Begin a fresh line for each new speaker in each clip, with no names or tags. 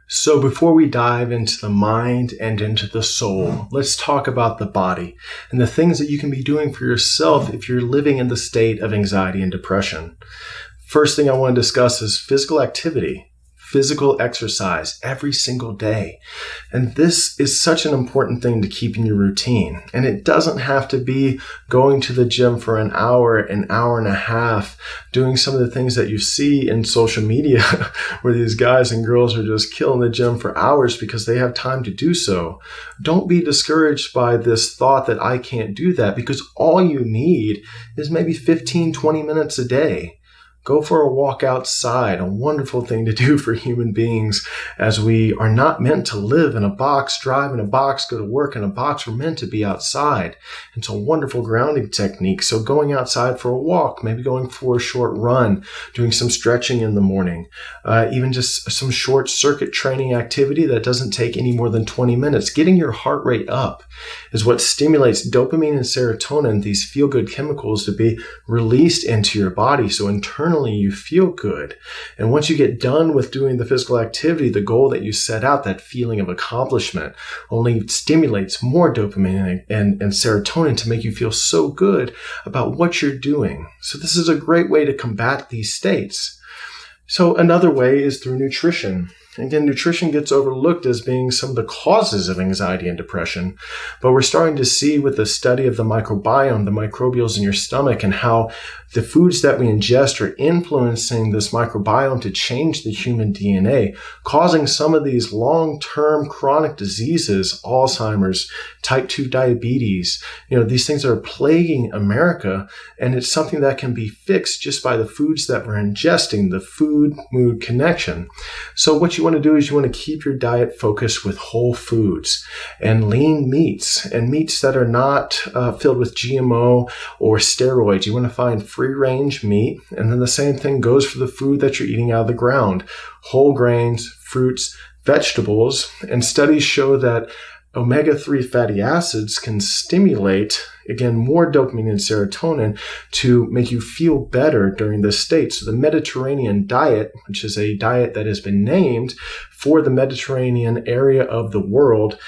So before we dive into the mind and into the soul, let's talk about the body and the things that you can be doing for yourself if you're living in the state of anxiety and depression. First thing I want to discuss is physical activity, physical exercise every single day. And this is such an important thing to keep in your routine. And it doesn't have to be going to the gym for an hour and a half, doing some of the things that you see in social media where these guys and girls are just killing the gym for hours because they have time to do so. Don't be discouraged by this thought that I can't do that, because all you need is maybe 15, 20 minutes a day. Go for a walk outside, a wonderful thing to do for human beings, as we are not meant to live in a box, drive in a box, go to work in a box. We're meant to be outside. It's a wonderful grounding technique. So going outside for a walk, maybe going for a short run, doing some stretching in the morning, even just some short circuit training activity that doesn't take any more than 20 minutes. Getting your heart rate up is what stimulates dopamine and serotonin, these feel-good chemicals, to be released into your body. So internally, you feel good. And once you get done with doing the physical activity, the goal that you set out, that feeling of accomplishment, only stimulates more dopamine and serotonin to make you feel so good about what you're doing. So this is a great way to combat these states. So another way is through nutrition. Again, nutrition gets overlooked as being some of the causes of anxiety and depression, but we're starting to see with the study of the microbiome, the microbials in your stomach, and how the foods that we ingest are influencing this microbiome to change the human DNA, causing some of these long-term chronic diseases, Alzheimer's, type 2 diabetes. These things are plaguing America, and it's something that can be fixed just by the foods that we're ingesting, the food-mood connection. So what you want to do is you want to keep your diet focused with whole foods and lean meats and meats that are not filled with GMO or steroids. You want to find free-range meat, and then the same thing goes for the food that you're eating out of the ground. Whole grains, fruits, vegetables, and studies show that omega-3 fatty acids can stimulate, again, more dopamine and serotonin to make you feel better during this state. So the Mediterranean diet, which is a diet that has been named for the Mediterranean area of the world,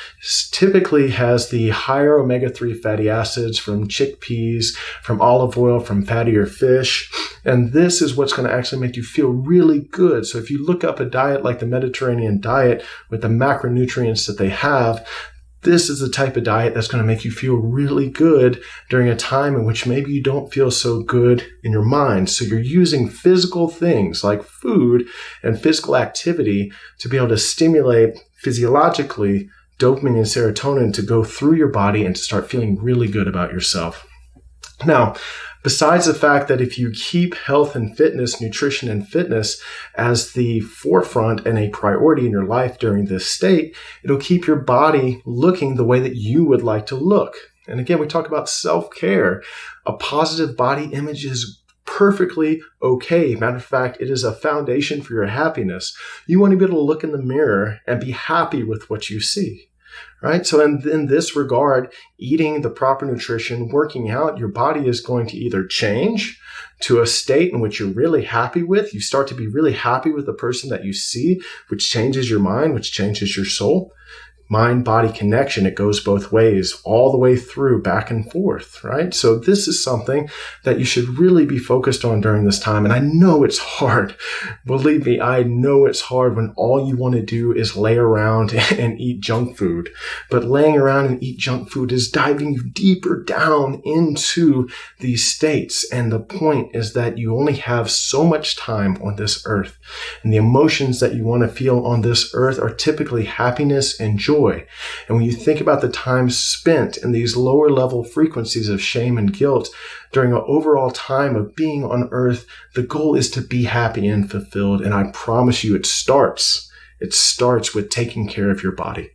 typically has the higher omega-3 fatty acids from chickpeas, from olive oil, from fattier fish. And this is what's going to actually make you feel really good. So if you look up a diet like the Mediterranean diet with the macronutrients that they have, this is the type of diet that's going to make you feel really good during a time in which maybe you don't feel so good in your mind. So you're using physical things like food and physical activity to be able to stimulate physiologically dopamine and serotonin to go through your body and to start feeling really good about yourself. Now, besides the fact that if you keep health and fitness, nutrition and fitness as the forefront and a priority in your life during this state, it'll keep your body looking the way that you would like to look. And again, we talk about self-care. A positive body image is perfectly okay. Matter of fact, it is a foundation for your happiness. You want to be able to look in the mirror and be happy with what you see. Right? So in this regard, eating the proper nutrition, working out, your body is going to either change to a state in which you're really happy with. You start to be really happy with the person that you see, which changes your mind, which changes your soul. Mind-body connection, it goes both ways, all the way through, back and forth, right? So this is something that you should really be focused on during this time. And I know it's hard. Believe me, I know it's hard when all you want to do is lay around and eat junk food. But laying around and eat junk food is diving you deeper down into these states. And the point is that you only have so much time on this earth. And the emotions that you want to feel on this earth are typically happiness and joy. And when you think about the time spent in these lower level frequencies of shame and guilt during an overall time of being on earth, the goal is to be happy and fulfilled. And I promise you, it starts with taking care of your body.